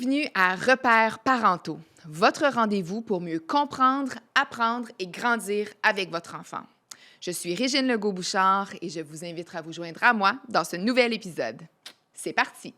Bienvenue à Repères parentaux, votre rendez-vous pour mieux comprendre, apprendre et grandir avec votre enfant. Je suis Régine Legault-Bouchard et je vous invite à vous joindre à moi dans ce nouvel épisode. C'est parti!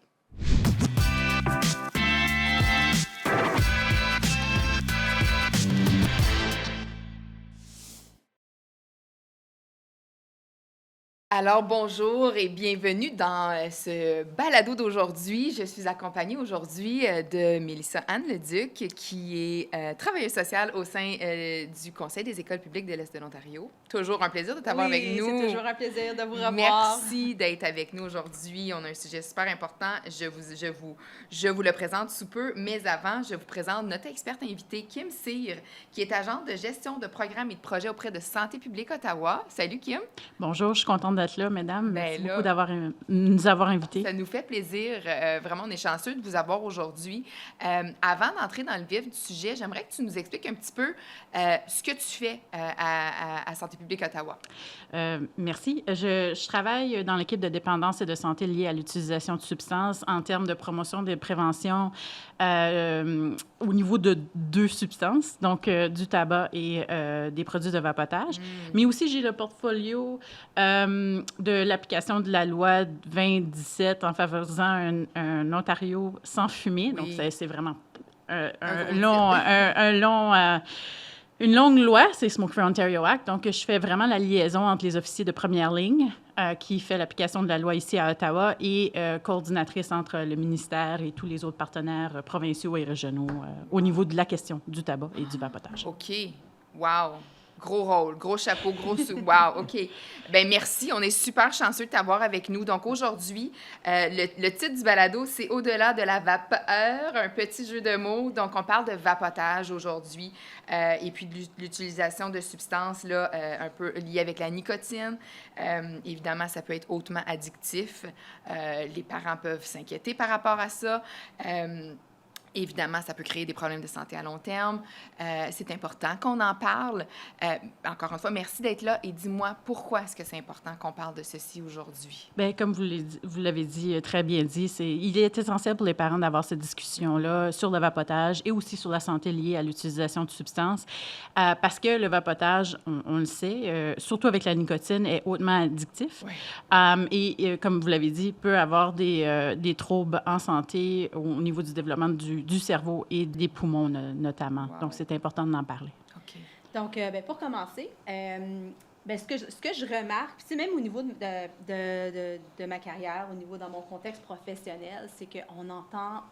Alors, bonjour et bienvenue dans ce balado d'aujourd'hui. Je suis accompagnée aujourd'hui de Mélissa Anne Leduc, qui est travailleuse sociale au sein du Conseil des écoles publiques de l'Est de l'Ontario. Toujours un plaisir de t'avoir avec nous. Oui, c'est toujours un plaisir de vous revoir. Merci d'être avec nous aujourd'hui. On a un sujet super important. Je vous le présente sous peu, mais avant, je vous présente notre experte invitée, Kim Cyr, qui est agente de gestion de programmes et de projets auprès de Santé publique Ottawa. Salut, Kim. Bonjour, je suis contente d'être là, mesdames. Merci Ben là, beaucoup nous avoir invités. Ça nous fait plaisir. Vraiment, on est chanceux de vous avoir aujourd'hui. Avant d'entrer dans le vif du sujet, j'aimerais que tu nous expliques un petit peu ce que tu fais à Santé publique Ottawa. Merci. Je travaille dans l'équipe de dépendance et de santé liée à l'utilisation de substances en termes de promotion de prévention au niveau de 2 substances, donc du tabac et des produits de vapotage. Mais aussi, j'ai le portfolio de l'application de la loi 2017 en favorisant un Ontario sans fumée. Oui. Donc, c'est vraiment une longue loi, c'est Smoke Free Ontario Act. Donc, je fais vraiment la liaison entre les officiers de première ligne qui fait l'application de la loi ici à Ottawa et coordinatrice entre le ministère et tous les autres partenaires provinciaux et régionaux au niveau de la question du tabac et du vapotage. OK. Wow. Gros rôle, gros chapeau, wow, OK. Bien, merci. On est super chanceux de t'avoir avec nous. Donc, aujourd'hui, le titre du balado, c'est « Au-delà de la vapeur », un petit jeu de mots. Donc, on parle de vapotage aujourd'hui et puis de l'utilisation de substances là, un peu liées avec la nicotine. Évidemment, ça peut être hautement addictif. Les parents peuvent s'inquiéter par rapport à ça. Évidemment, ça peut créer des problèmes de santé à long terme. C'est important qu'on en parle. Encore une fois, merci d'être là et dis-moi pourquoi est-ce que c'est important qu'on parle de ceci aujourd'hui? Bien, comme vous l'avez dit, très bien dit, il est essentiel pour les parents d'avoir cette discussion-là sur le vapotage et aussi sur la santé liée à l'utilisation de substances parce que le vapotage, on le sait, surtout avec la nicotine, est hautement addictif. Oui. Et comme vous l'avez dit, peut avoir des troubles en santé au niveau du développement du cerveau et des poumons notamment. Wow. Donc, c'est important d'en parler. OK. Donc, pour commencer, ce que je remarque, puis même au niveau de ma carrière, au niveau dans mon contexte professionnel, c'est qu'on entend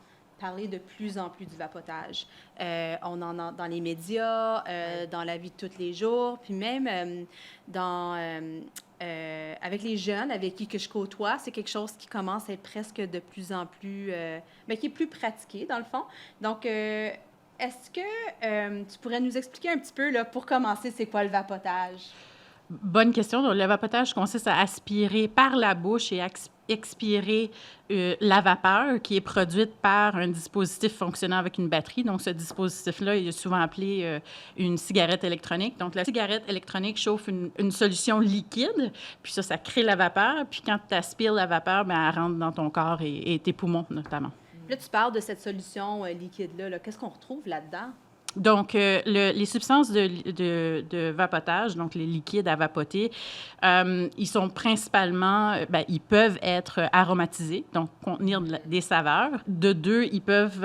parler de plus en plus du vapotage. On en a dans les médias, dans la vie de tous les jours, puis même avec les jeunes avec qui que je côtoie, c'est quelque chose qui commence à être presque de plus en plus... qui est plus pratiqué, dans le fond. Donc, est-ce que tu pourrais nous expliquer un petit peu, là, pour commencer, c'est quoi le vapotage? Bonne question. Donc, le vapotage consiste à aspirer par la bouche et expirer la vapeur qui est produite par un dispositif fonctionnant avec une batterie. Donc, ce dispositif-là, il est souvent appelé une cigarette électronique. Donc, la cigarette électronique chauffe une solution liquide, puis ça crée la vapeur. Puis quand tu aspires la vapeur, bien, elle rentre dans ton corps et tes poumons, notamment. Là, tu parles de cette solution liquide-là. Qu'est-ce qu'on retrouve là-dedans? Donc, les substances de vapotage, donc les liquides à vapoter, ils sont principalement, ils peuvent être aromatisés, donc contenir des saveurs. De 2, ils peuvent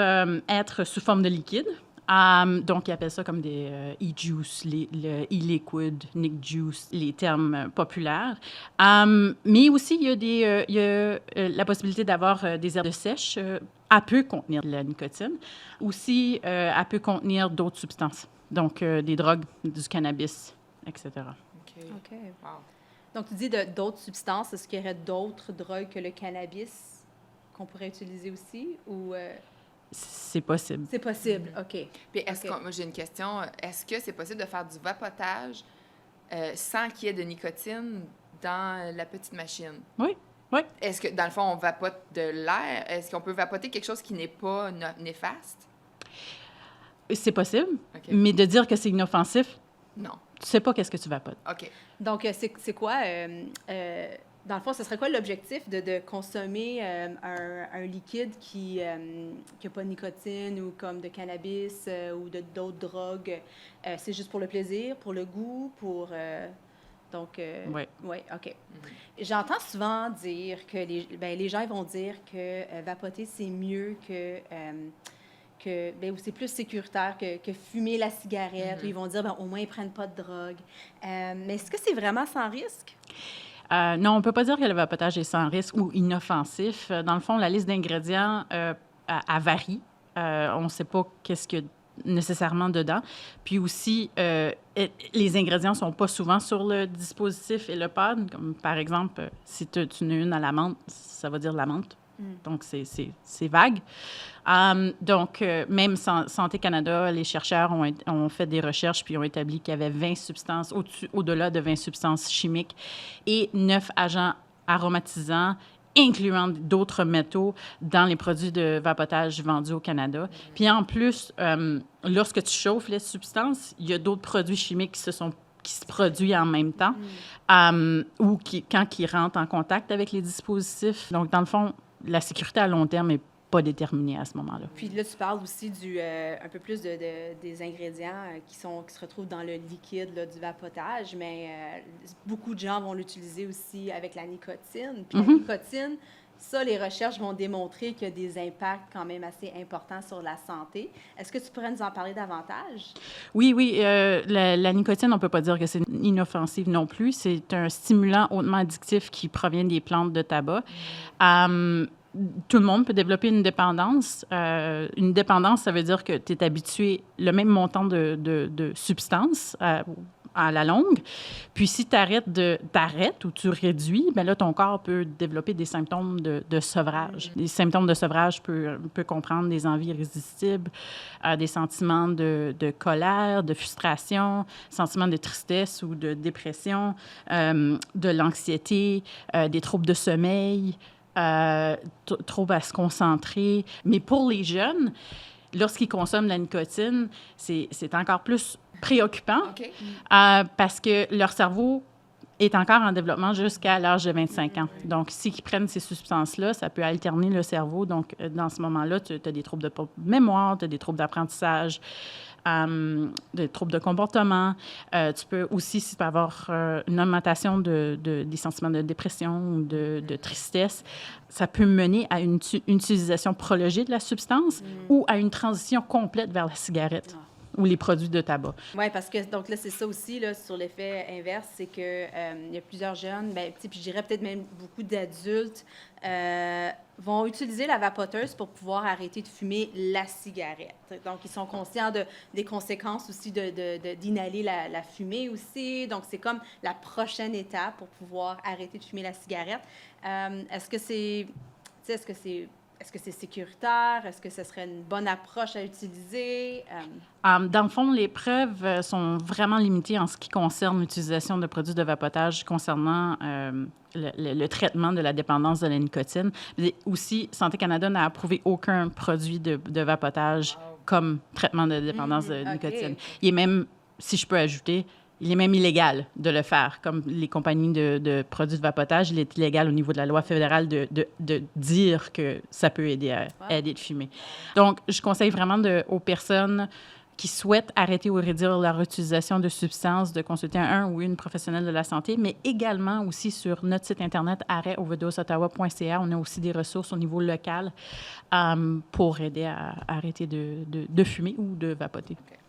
être sous forme de liquide. Donc, ils appellent ça comme des e-juice, le e-liquid, Nick Juice, les termes populaires. Mais aussi, il y a la possibilité d'avoir des herbes sèches. Elle peut contenir de la nicotine. Aussi, elle peut contenir d'autres substances, donc des drogues, du cannabis, etc. OK. Wow. Donc, tu dis d'autres substances. Est-ce qu'il y aurait d'autres drogues que le cannabis qu'on pourrait utiliser aussi? Ou C'est possible. C'est possible, OK. Puis moi, j'ai une question. Est-ce que c'est possible de faire du vapotage sans qu'il y ait de nicotine dans la petite machine? Oui. Oui. Est-ce que, dans le fond, on vapote de l'air? Est-ce qu'on peut vapoter quelque chose qui n'est pas néfaste? C'est possible, mais de dire que c'est inoffensif, non. Tu sais pas qu'est-ce que tu vapotes. OK. Donc, c'est quoi dans le fond, ce serait quoi l'objectif de consommer un liquide qui n'a pas de nicotine ou comme de cannabis ou d'autres drogues? C'est juste pour le plaisir, pour le goût, pour... donc, Oui. oui, OK. J'entends souvent dire que les gens ils vont dire que vapoter, c'est mieux ou c'est plus sécuritaire que fumer la cigarette. Ou ils vont dire, au moins, ils ne prennent pas de drogue. Mais est-ce que c'est vraiment sans risque? Non, on ne peut pas dire que le vapotage est sans risque ou inoffensif. Dans le fond, la liste d'ingrédients, elle varie. On ne sait pas qu'est-ce qu'il y a nécessairement dedans. Puis aussi, les ingrédients ne sont pas souvent sur le dispositif et le pad. Comme par exemple, si tu en as une à la menthe, ça va dire la menthe. Donc, c'est vague. Donc, même Santé Canada, les chercheurs ont fait des recherches puis ont établi qu'il y avait 20 substances, au-delà de 20 substances chimiques et 9 agents aromatisants, incluant d'autres métaux dans les produits de vapotage vendus au Canada. Puis en plus, lorsque tu chauffes les substances, il y a d'autres produits chimiques qui se produisent en même temps ou quand ils rentrent en contact avec les dispositifs. Donc, dans le fond, la sécurité à long terme n'est pas déterminée à ce moment-là. Puis là, tu parles aussi un peu plus des ingrédients qui se retrouvent dans le liquide là, du vapotage, mais beaucoup de gens vont l'utiliser aussi avec la nicotine. Puis la nicotine, ça, les recherches vont démontrer qu'il y a des impacts quand même assez importants sur la santé. Est-ce que tu pourrais nous en parler davantage? Oui. La nicotine, on ne peut pas dire que c'est inoffensive non plus. C'est un stimulant hautement addictif qui provient des plantes de tabac. Tout le monde peut développer une dépendance. Une dépendance, ça veut dire que tu es habitué le même montant de substances à la longue. Puis si tu arrêtes ou tu réduis, bien là, ton corps peut développer des symptômes de sevrage. Les symptômes de sevrage peut comprendre des envies irrésistibles, des sentiments de colère, de frustration, sentiments de tristesse ou de dépression, de l'anxiété, des troubles de sommeil, troubles à se concentrer. Mais pour les jeunes, lorsqu'ils consomment de la nicotine, c'est encore plus préoccupant parce que leur cerveau est encore en développement jusqu'à l'âge de 25 ans. Donc, s'ils prennent ces substances-là, ça peut alterner le cerveau. Donc, dans ce moment-là, tu as des troubles de mémoire, tu as des troubles d'apprentissage, des troubles de comportement. Tu peux aussi, si tu peux avoir une augmentation des sentiments de dépression ou de tristesse, ça peut mener à une utilisation prolongée de la substance ou à une transition complète vers la cigarette ou les produits de tabac. Oui, parce que, donc là, c'est ça aussi, là, sur l'effet inverse, c'est que il y a plusieurs jeunes, puis je dirais peut-être même beaucoup d'adultes, vont utiliser la vapoteuse pour pouvoir arrêter de fumer la cigarette. Donc, ils sont conscients des conséquences aussi d'inhaler la fumée aussi. Donc, c'est comme la prochaine étape pour pouvoir arrêter de fumer la cigarette. Est-ce que c'est sécuritaire? Est-ce que ce serait une bonne approche à utiliser? Dans le fond, les preuves sont vraiment limitées en ce qui concerne l'utilisation de produits de vapotage concernant le traitement de la dépendance de la nicotine. Mais aussi, Santé Canada n'a approuvé aucun produit de vapotage comme traitement de dépendance de nicotine. Il est même, si je peux ajouter, il est même illégal de le faire. Comme les compagnies de produits de vapotage, il est illégal au niveau de la loi fédérale de dire que ça peut aider à aider de fumer. Donc, je conseille vraiment aux personnes qui souhaitent arrêter ou réduire leur utilisation de substances de consulter un ou une professionnelle de la santé, mais également aussi sur notre site Internet arrêtoverdosetottawa.ca. On a aussi des ressources au niveau local pour aider à arrêter de fumer ou de vapoter. Okay.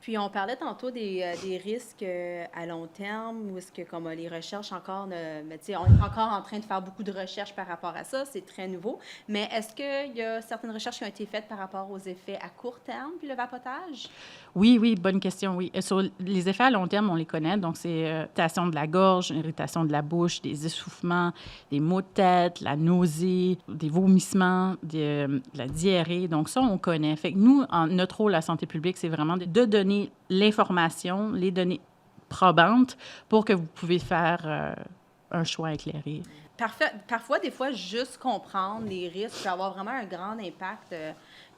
Puis, on parlait tantôt des risques à long terme, où est-ce que, comme les recherches encore, on est encore en train de faire beaucoup de recherches par rapport à ça, c'est très nouveau, mais est-ce qu'il y a certaines recherches qui ont été faites par rapport aux effets à court terme, puis le vapotage? Oui, bonne question, oui. Sur les effets à long terme, on les connaît, donc c'est irritation de la gorge, irritation de la bouche, des essoufflements, des maux de tête, la nausée, des vomissements, la diarrhée, donc ça, on connaît. Fait que nous, notre rôle à la santé publique, c'est vraiment de donner l'information, les données probantes pour que vous pouvez faire un choix éclairé. Parfois, des fois, juste comprendre les risques peut avoir vraiment un grand impact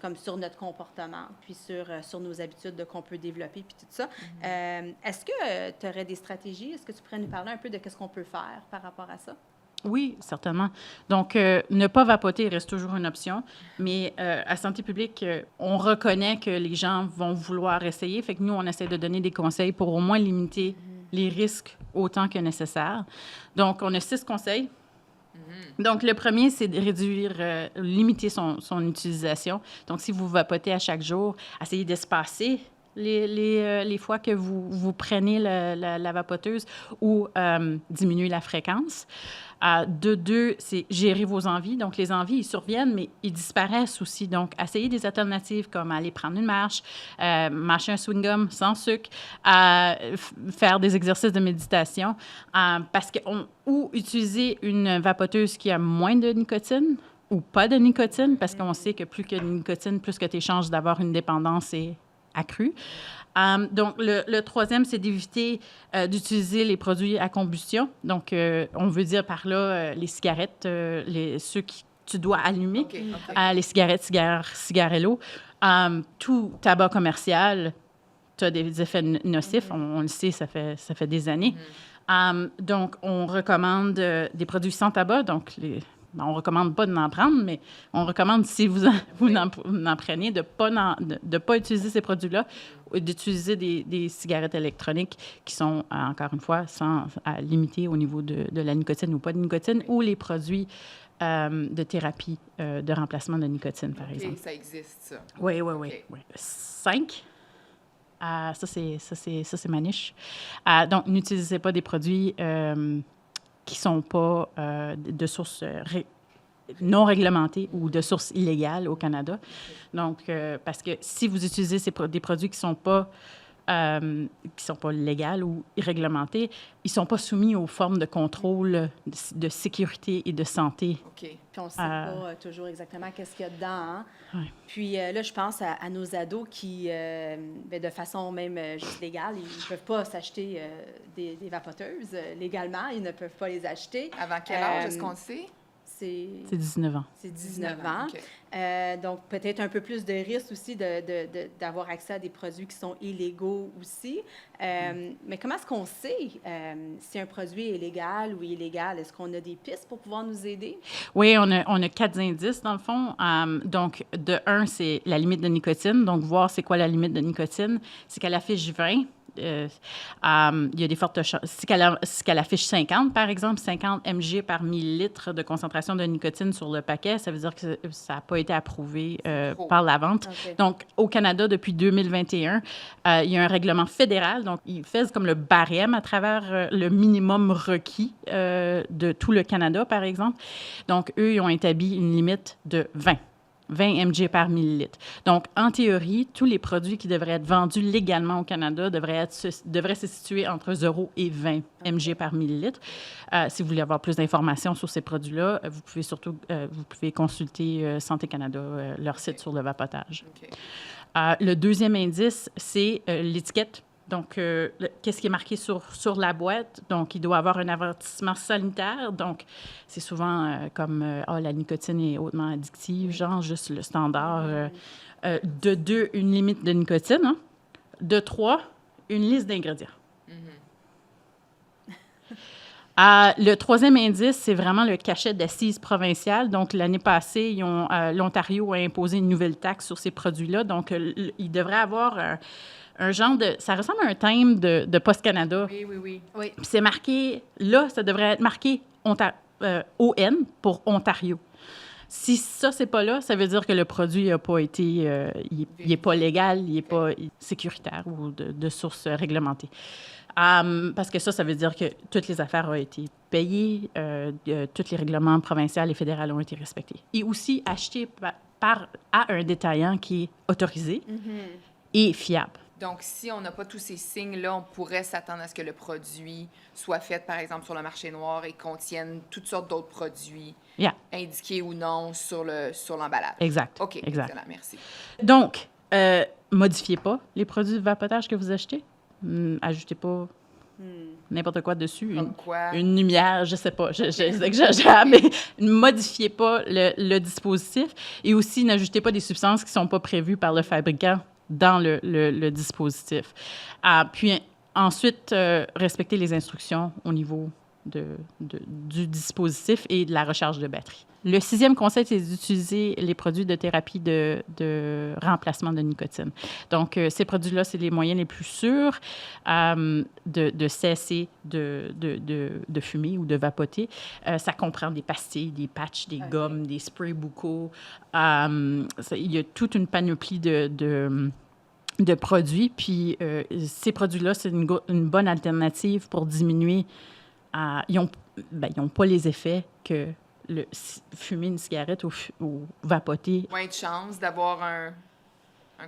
comme sur notre comportement, puis sur nos habitudes qu'on peut développer, puis tout ça. Est-ce que tu aurais des stratégies? Est-ce que tu pourrais nous parler un peu de ce qu'on peut faire par rapport à ça? Oui, certainement. Donc, ne pas vapoter reste toujours une option, mais à Santé publique, on reconnaît que les gens vont vouloir essayer. Fait que nous, on essaie de donner des conseils pour au moins limiter les risques autant que nécessaire. Donc, on a 6 conseils. Donc, le premier, c'est de réduire, limiter son utilisation. Donc, si vous vapotez à chaque jour, essayez d'espacer les fois que vous prenez la vapoteuse ou diminuer la fréquence. De 2, c'est gérer vos envies. Donc, les envies, ils surviennent, mais ils disparaissent aussi. Donc, essayez des alternatives comme aller prendre une marche, mâcher un chewing-gum sans sucre, faire des exercices de méditation, ou utiliser une vapoteuse qui a moins de nicotine ou pas de nicotine, parce qu'on sait que plus que de nicotine, plus que tes chances d'avoir une dépendance est accrue. Donc, le troisième, c'est d'éviter d'utiliser les produits à combustion. Donc, on veut dire par là les cigarettes, ceux que tu dois allumer, les cigarettes, cigarello. Tout tabac commercial, tu as des effets nocifs. On le sait, ça fait des années. Donc, on recommande des produits sans tabac. Donc, on ne recommande pas d'en prendre, mais on recommande, si vous en prenez, de ne pas utiliser ces produits-là, ou d'utiliser des cigarettes électroniques qui sont, encore une fois, limitées au niveau de la nicotine ou pas de nicotine, ou les produits de thérapie de remplacement de nicotine, par exemple. Ça existe, ça. Oui. 5. Ça, c'est ma niche. Donc, n'utilisez pas des produits qui ne sont pas de sources non réglementées ou de sources illégales au Canada. Donc, parce que si vous utilisez des produits qui ne sont pas légales ou réglementés, ils ne sont pas soumis aux formes de contrôle de sécurité et de santé. Puis on ne sait pas toujours exactement qu'est-ce qu'il y a dedans. Hein? Ouais. Puis là, je pense à nos ados qui, de façon même juste légale, ils ne peuvent pas s'acheter des vapoteuses légalement. Ils ne peuvent pas les acheter. Avant quel âge, est-ce qu'on le sait? C'est 19 ans. C'est 19 ans. Okay. Donc, peut-être un peu plus de risque aussi d'avoir accès à des produits qui sont illégaux aussi. Mais comment est-ce qu'on sait si un produit est légal ou illégal? Est-ce qu'on a des pistes pour pouvoir nous aider? Oui, on a 4 indices, dans le fond. Donc, de 1, c'est la limite de nicotine. Donc, voir c'est quoi la limite de nicotine. C'est qu'elle affiche 20. Il y a des fortes chances. Si qu'elle affiche 50, par exemple, 50 mg par millilitre de concentration de nicotine sur le paquet, ça veut dire que ça n'a pas été approuvé par la vente. Okay. Donc, au Canada, depuis 2021, il y a un règlement fédéral. Donc, il fait comme le barème à travers le minimum requis de tout le Canada, par exemple. Donc, eux, ils ont établi une limite de 20 mg par millilitre. Donc, en théorie, tous les produits qui devraient être vendus légalement au Canada devraient se situer entre 0 et 20 mg par millilitre. Si vous voulez avoir plus d'informations sur ces produits-là, vous pouvez consulter Santé Canada, leur site sur le vapotage. Le deuxième indice, c'est l'étiquette. Donc, qu'est-ce qui est marqué sur la boîte? Donc, il doit avoir un avertissement sanitaire. Donc, c'est souvent comme la nicotine est hautement addictive, genre juste le standard. De 2, une limite de nicotine. Hein? De 3, une liste d'ingrédients. Le troisième indice, c'est vraiment le cachet d'assises provinciales. Donc, l'année passée, l'Ontario a imposé une nouvelle taxe sur ces produits-là. Donc, il devrait avoir un genre de... Ça ressemble à un thème de Post Canada. Oui. Oui. Puis c'est marqué... Là, ça devrait être marqué ON pour Ontario. Si ça, c'est pas là, ça veut dire que le produit n'a pas été... il n'est pas légal, il n'est pas sécuritaire ou de source réglementée. Parce que ça veut dire que toutes les affaires ont été payées, tous les règlements provinciaux et fédéraux ont été respectés. Et aussi acheté à un détaillant qui est autorisé et fiable. Donc, si on n'a pas tous ces signes-là, on pourrait s'attendre à ce que le produit soit fait, par exemple, sur le marché noir et contienne toutes sortes d'autres produits indiqués ou non sur l'emballage. Exact. OK, exact. Excellent, merci. Donc, modifiez pas les produits de vapotage que vous achetez. Ajoutez pas n'importe quoi dessus. Comme quoi? Une lumière, je sais pas, j'exagère, mais ne modifiez pas le dispositif. Et aussi, n'ajoutez pas des substances qui sont pas prévues par le fabricant dans le dispositif. Puis ensuite, respectez les instructions au niveau du dispositif et de la recharge de batterie. Le 6e conseil, c'est d'utiliser les produits de thérapie de remplacement de nicotine. Donc, ces produits-là, c'est les moyens les plus sûrs de cesser de fumer ou de vapoter. Ça comprend des pastilles, des patchs, des gommes, des sprays buccaux. Il y a toute une panoplie de produits. Puis, ces produits-là, c'est une bonne alternative pour diminuer. Ils n'ont pas les effets que fumer une cigarette ou vapoter. Moins de chances d'avoir un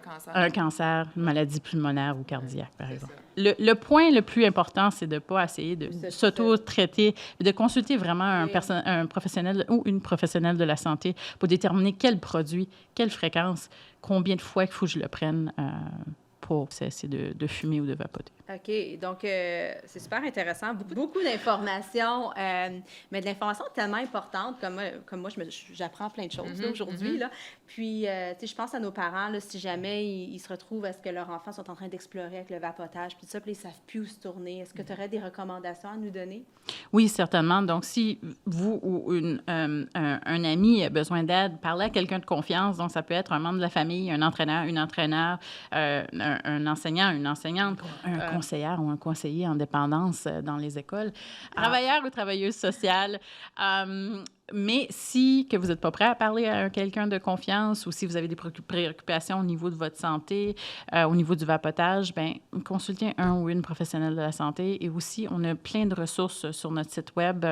cancer. Un cancer, une maladie pulmonaire ou cardiaque, par exemple. Ça. Le point le plus important, c'est de ne pas essayer de s'auto-traiter, de consulter vraiment un professionnel ou une professionnelle de la santé pour déterminer quel produit, quelle fréquence, combien de fois il faut que je le prenne pour cesser de fumer ou de vapoter. OK. Donc, c'est super intéressant. Beaucoup d'informations, mais de l'information tellement importante. Comme moi, j'apprends plein de choses là, aujourd'hui. Là. Puis, tu sais, je pense à nos parents, là, si jamais ils se retrouvent à ce que leurs enfants sont en train d'explorer avec le vapotage, puis tout ça, puis ils ne savent plus où se tourner. Est-ce que tu aurais des recommandations à nous donner? Oui, certainement. Donc, si vous ou un ami a besoin d'aide, parlez à quelqu'un de confiance. Donc, ça peut être un membre de la famille, un entraîneur, une entraîneur, un enseignant, une enseignante, un conseillère ou un conseiller en dépendance dans les écoles, travailleur ou travailleuse sociale. Mais que vous n'êtes pas prêt à parler à quelqu'un de confiance ou si vous avez des préoccupations au niveau de votre santé, au niveau du vapotage, bien, consultez un ou une professionnelle de la santé. Et aussi, on a plein de ressources sur notre site web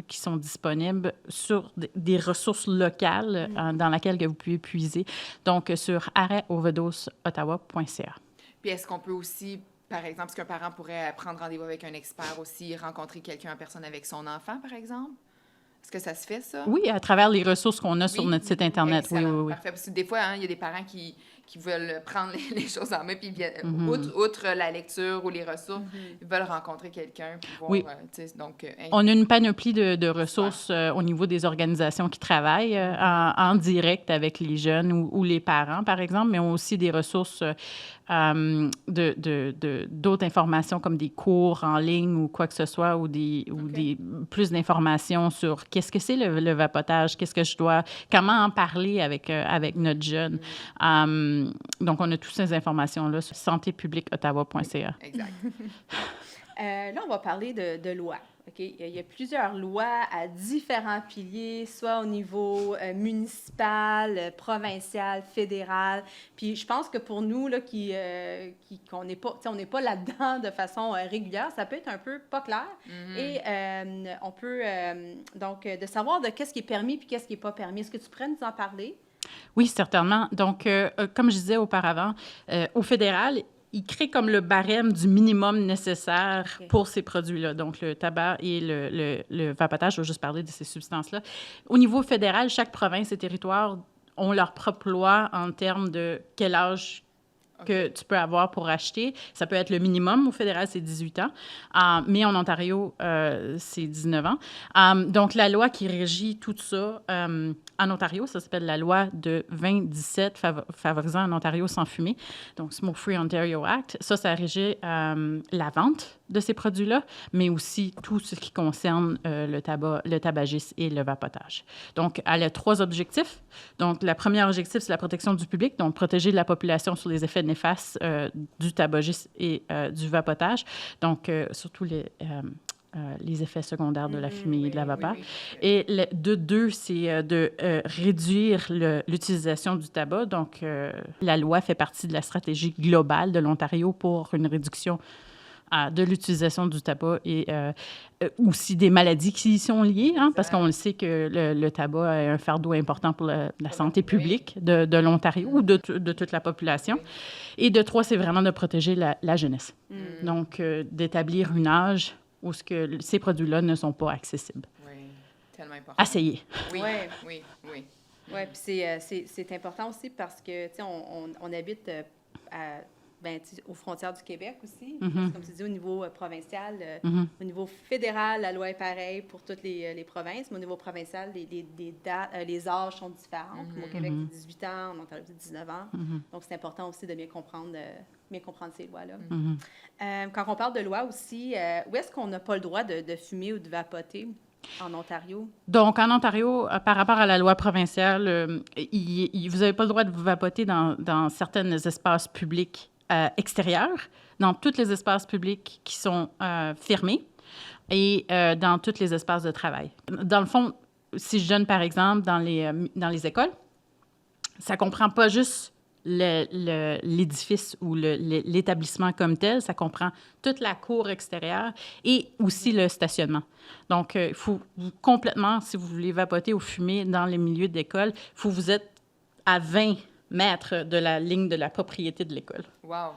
qui sont disponibles sur des ressources locales dans lesquelles vous pouvez puiser. Donc, sur arrêtoverdoseottawa.ca. Puis est-ce qu'on peut aussi, par exemple, est-ce qu'un parent pourrait prendre rendez-vous avec un expert aussi, rencontrer quelqu'un en personne avec son enfant, par exemple? Est-ce que ça se fait, ça? Oui, à travers les ressources qu'on a sur notre site Internet. Excellent. Oui. Parfait. Parce que des fois, il y a des parents qui veulent prendre les choses en main, puis outre la lecture ou les ressources, ils veulent rencontrer quelqu'un. Pour voir, on a une panoplie de ressources au niveau des organisations qui travaillent en direct avec les jeunes ou les parents, par exemple, mais on a aussi des ressources d'autres informations comme des cours en ligne ou quoi que ce soit, ou plus d'informations sur qu'est-ce que c'est le vapotage, comment en parler avec notre jeune. Donc, on a toutes ces informations-là sur santépubliqueottawa.ca. Exact. Là, on va parler de lois. Okay? Il y a plusieurs lois à différents piliers, soit au niveau municipal, provincial, fédéral. Puis je pense que pour nous, là, on n'est pas là-dedans de façon régulière, ça peut être un peu pas clair. Et on peut, donc, de savoir de qu'est-ce qui est permis puis qu'est-ce qui n'est pas permis. Est-ce que tu pourrais nous en parler? Oui, certainement. Donc, comme je disais auparavant, au fédéral, il crée comme le barème du minimum nécessaire pour ces produits-là. Donc, le tabac et le vapotage, je vais juste parler de ces substances-là. Au niveau fédéral, chaque province et territoire ont leur propre loi en termes de quel âge que tu peux avoir pour acheter. Ça peut être le minimum. Au fédéral, c'est 18 ans. Mais en Ontario, c'est 19 ans. Donc, la loi qui régit tout ça en Ontario, ça s'appelle la loi de 2017 favorisant un Ontario sans fumée. Donc, Smoke Free Ontario Act. Ça régit la vente de ces produits-là, mais aussi tout ce qui concerne le tabagisme et le vapotage. Donc, elle a 3 objectifs. Donc, le premier objectif, c'est la protection du public, donc protéger la population sur les effets néfastes du tabagisme et du vapotage. Donc, surtout les effets secondaires de la fumée et de la vapeur. Et deux, c'est de réduire l'utilisation du tabac. Donc, la loi fait partie de la stratégie globale de l'Ontario pour une réduction de l'utilisation du tabac et aussi des maladies qui y sont liées, parce qu'on le sait que le tabac est un fardeau important pour la santé publique de l'Ontario ou de toute la population. Et de 3, c'est vraiment de protéger la jeunesse. Donc, d'établir un âge où ces produits-là ne sont pas accessibles. Oui, tellement important. Essayez. Oui. Oui, puis c'est important aussi parce que, tu sais, on habite aux frontières du Québec aussi. Mhm. Comme tu dis, au niveau provincial, Mhm. au niveau fédéral, la loi est pareille pour toutes les provinces, mais au niveau provincial, les âges sont différents. Comme au Québec, c'est 18 ans, en Ontario, c'est 19 ans. Mhm. Donc, c'est important aussi de bien comprendre ces lois-là. Mhm. Quand on parle de loi aussi, où est-ce qu'on n'a pas le droit de fumer ou de vapoter en Ontario? Donc, en Ontario, par rapport à la loi provinciale, vous n'avez pas le droit de vous vapoter dans certains espaces publics extérieurs, dans tous les espaces publics qui sont fermés et dans tous les espaces de travail. Dans le fond, si je donne par exemple dans les écoles, ça ne comprend pas juste l'édifice ou l'établissement comme tel, ça comprend toute la cour extérieure et aussi le stationnement. Donc, il faut complètement, si vous voulez vapoter ou fumer dans les milieux d'école, il faut que vous êtes à 20 mètres de la ligne de la propriété de l'école. Wow.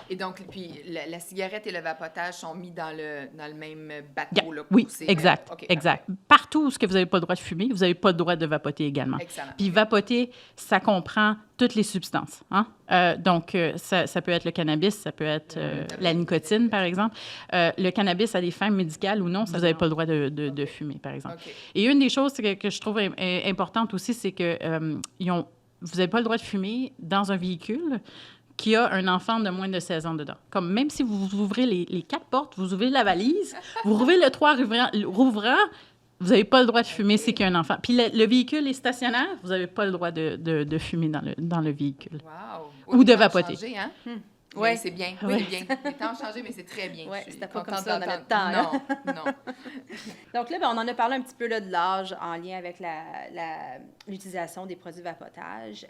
Et donc, puis la cigarette et le vapotage sont mis dans le même bateau, là, Oui, poussé, exact, OK, exact. Partout où vous n'avez pas le droit de fumer, vous n'avez pas le droit de vapoter également. Excellent. Puis vapoter, ça comprend toutes les substances. Hein? Donc, ça peut être le cannabis, ça peut être la nicotine, par exemple. Le cannabis à des fins médicales ou non, ça, vous n'avez pas le droit de fumer, par exemple. OK. Et une des choses que je trouve importante aussi, c'est que vous n'avez pas le droit de fumer dans un véhicule qui a un enfant de moins de 16 ans dedans. Comme même si vous ouvrez les 4 portes, vous ouvrez la valise, vous rouvrez le toit rouvrant, vous n'avez pas le droit de fumer si il y a un enfant. Puis le véhicule est stationnaire, vous n'avez pas le droit de fumer dans le véhicule. Wow. Ou de les temps ont vapoter. changé, hein? Ouais. Mais c'est bien. Oui, Ouais. c'est bien. Les temps ont changé, mais c'est très bien. Ouais, Je suis c'était pas comme contente ça dans d'entendre. notre temps, là. Non. Donc là, on en a parlé un petit peu là, de l'âge en lien avec l'utilisation des produits de vapotage.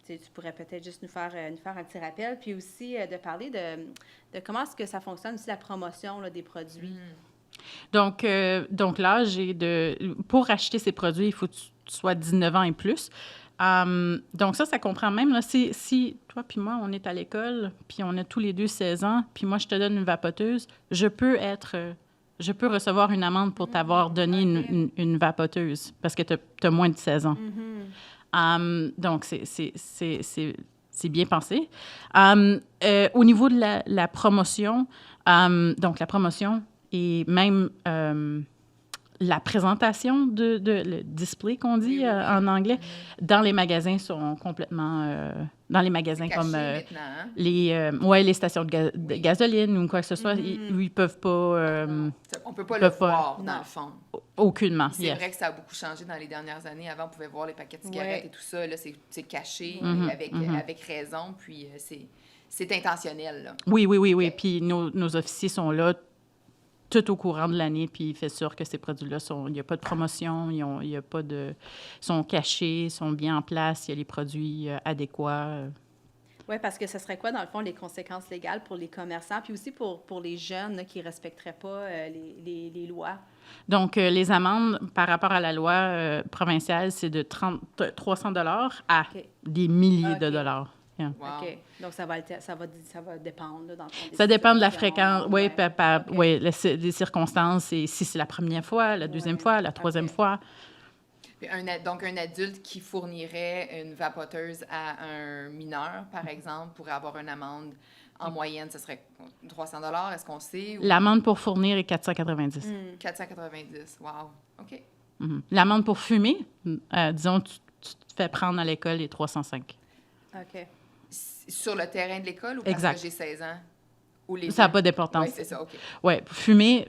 Tu pourrais peut-être juste nous faire un petit rappel, puis aussi de parler de comment est-ce que ça fonctionne aussi la promotion là, des produits. Donc l'âge pour acheter ces produits, il faut que tu sois 19 ans et plus. Donc ça comprend même, là, si toi puis moi, on est à l'école, puis on a tous les deux 16 ans, puis moi, je te donne une vapoteuse, je peux recevoir une amende pour t'avoir donné une vapoteuse, parce que tu as moins de 16 ans. Donc, c'est bien pensé. Au niveau de la promotion, donc la promotion et même la présentation le display qu'on dit en anglais, dans les magasins sont complètement... dans les magasins Caché comme maintenant, hein? les stations de gasoline ou quoi que ce soit, ils peuvent pas... On peut pas ils le peuvent pas. voir, dans Non. le fond. Aucunement, C'est yes. vrai que ça a beaucoup changé dans les dernières années. Avant, on pouvait voir les paquets de cigarettes Ouais. et tout ça. Là, c'est caché Mhm, avec raison. Puis c'est intentionnel, là. Oui. Puis nos officiers sont là tout au courant de l'année, puis il fait sûr que ces produits-là il n'y a pas de promotion, il y a pas de... sont cachés, sont bien en place, il y a les produits adéquats. Oui, parce que ce serait quoi, dans le fond, les conséquences légales pour les commerçants, puis aussi pour les jeunes là, qui ne respecteraient pas les lois? Donc, les amendes par rapport à la loi provinciale, c'est de 300 $ à OK. des milliers de OK. dollars. Yeah. Wow. OK. Donc, ça va dépendre, là, dans le fond, des Ça dépend de la situations. fréquence, oui, OK. les circonstances, et si c'est la première fois, la deuxième Ouais. fois, la troisième OK. fois. Puis donc, un adulte qui fournirait une vapoteuse à un mineur, par exemple, pourrait avoir une amende. En moyenne, ce serait 300 $, est-ce qu'on sait? Ou L'amende pour fournir est 490. 490. Wow. OK. Mhm. L'amende pour fumer, disons, tu te fais prendre à l'école, est 305. OK. Sur le terrain de l'école ou parce Exact. que j'ai 16 ans? Ou les Ça n'a deux? pas d'importance. Oui, c'est ça, OK. Oui, fumer,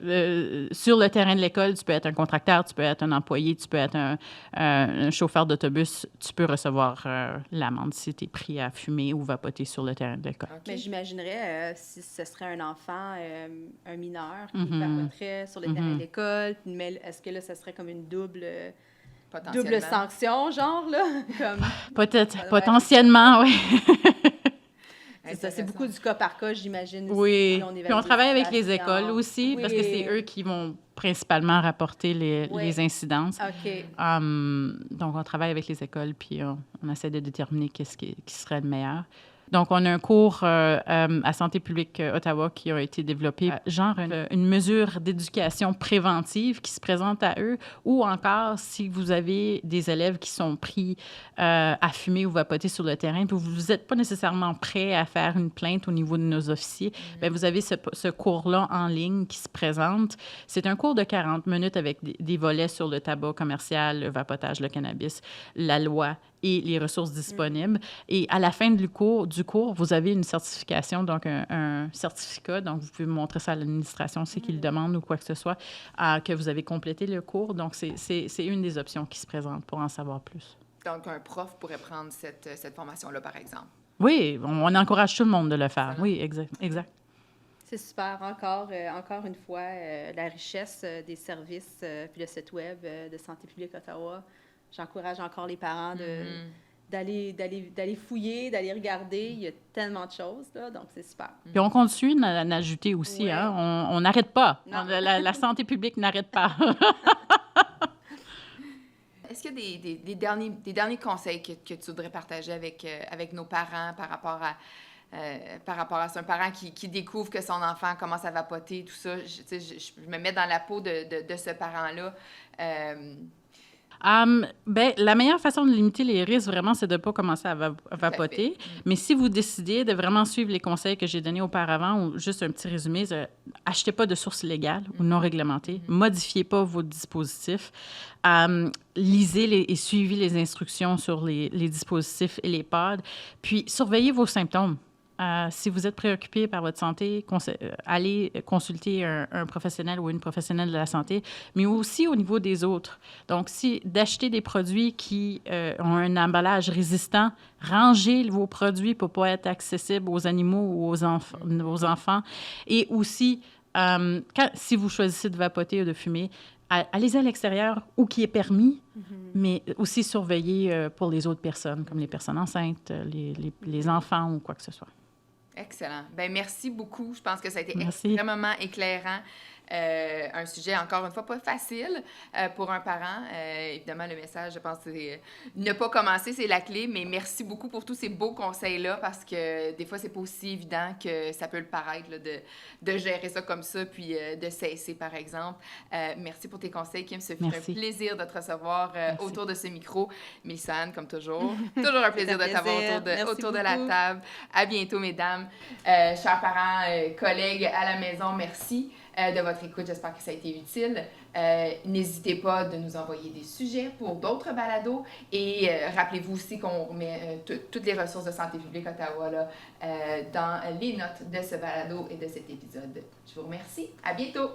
sur le terrain de l'école, tu peux être un contracteur, tu peux être un employé, tu peux être un chauffeur d'autobus, tu peux recevoir l'amende si tu es pris à fumer ou vapoter sur le terrain de l'école. OK. Mais j'imaginerais, si ce serait un enfant, un mineur, qui Mhm. vapoterait sur le terrain de l'école, mais est-ce que là, ce serait comme une double Potentiellement. sanction, genre, là? Comme... Peut-être, Ouais. potentiellement, oui. C'est ça, c'est beaucoup du cas par cas, j'imagine. Aussi. Oui. On Puis on travaille avec les évalue écoles aussi, parce que c'est eux qui vont principalement rapporter les incidences. OK. Donc, on travaille avec les écoles, puis on essaie de déterminer qu'est-ce qui serait le meilleur. Donc, on a un cours à Santé publique Ottawa qui a été développé, genre une mesure d'éducation préventive qui se présente à eux, ou encore si vous avez des élèves qui sont pris à fumer ou vapoter sur le terrain, puis vous n'êtes pas nécessairement prêt à faire une plainte au niveau de nos officiers, bien, vous avez ce cours-là en ligne qui se présente. C'est un cours de 40 minutes avec des volets sur le tabac commercial, le vapotage, le cannabis, la loi et les ressources disponibles. Et à la fin du cours, vous avez une certification, donc un certificat. Donc, vous pouvez montrer ça à l'administration si qu'ils le demandent ou quoi que ce soit, que vous avez complété le cours. Donc, c'est une des options qui se présente pour en savoir plus. Donc, un prof pourrait prendre cette formation-là, par exemple. Oui, on encourage tout le monde de le faire. Oui, exact. C'est super. Encore une fois, la richesse des services puis le site web de Santé publique Ottawa. J'encourage encore les parents d'aller fouiller, d'aller regarder. Il y a tellement de choses, là, donc c'est super. Puis on continue d'en ajouter aussi. Oui. Hein? On n'arrête pas. La santé publique n'arrête pas. Est-ce qu'il y a des derniers conseils que tu voudrais partager avec nos parents par rapport à ça? Un parent qui découvre que son enfant commence à vapoter, tout ça. Je me mets dans la peau de ce parent-là. La meilleure façon de limiter les risques, vraiment, c'est de ne pas commencer à vapoter. Mais si vous décidez de vraiment suivre les conseils que j'ai donnés auparavant, ou juste un petit résumé, achetez pas de sources illégales ou non réglementées, modifiez pas vos dispositifs, lisez et suivez les instructions sur les dispositifs et les pods, puis surveillez vos symptômes. Si vous êtes préoccupé par votre santé, allez consulter un professionnel ou une professionnelle de la santé, mais aussi au niveau des autres. Donc, d'acheter des produits qui ont un emballage résistant, rangez vos produits pour ne pas être accessibles aux animaux ou aux enfants. Et aussi, si vous choisissez de vapoter ou de fumer, allez à l'extérieur où qui est permis, mais aussi surveillez pour les autres personnes, comme les personnes enceintes, les enfants ou quoi que ce soit. Excellent. Bien, merci beaucoup. Je pense que ça a été extrêmement éclairant. Un sujet, encore une fois, pas facile pour un parent. Évidemment, le message, je pense, c'est ne pas commencer, c'est la clé, mais merci beaucoup pour tous ces beaux conseils-là, parce que des fois, c'est pas aussi évident que ça peut le paraître, là, de gérer ça comme ça, puis de cesser, par exemple. Merci pour tes conseils, Kim. Ça fait un plaisir de te recevoir autour de ce micro. Mélissa-Anne, comme toujours. Toujours un plaisir de t'avoir autour de la table. À bientôt, mesdames. Chers parents, collègues à la maison, merci de votre écoute. J'espère que ça a été utile. N'hésitez pas de nous envoyer des sujets pour d'autres balados et rappelez-vous aussi qu'on remet toutes les ressources de Santé publique Ottawa là, dans les notes de ce balado et de cet épisode. Je vous remercie. À bientôt!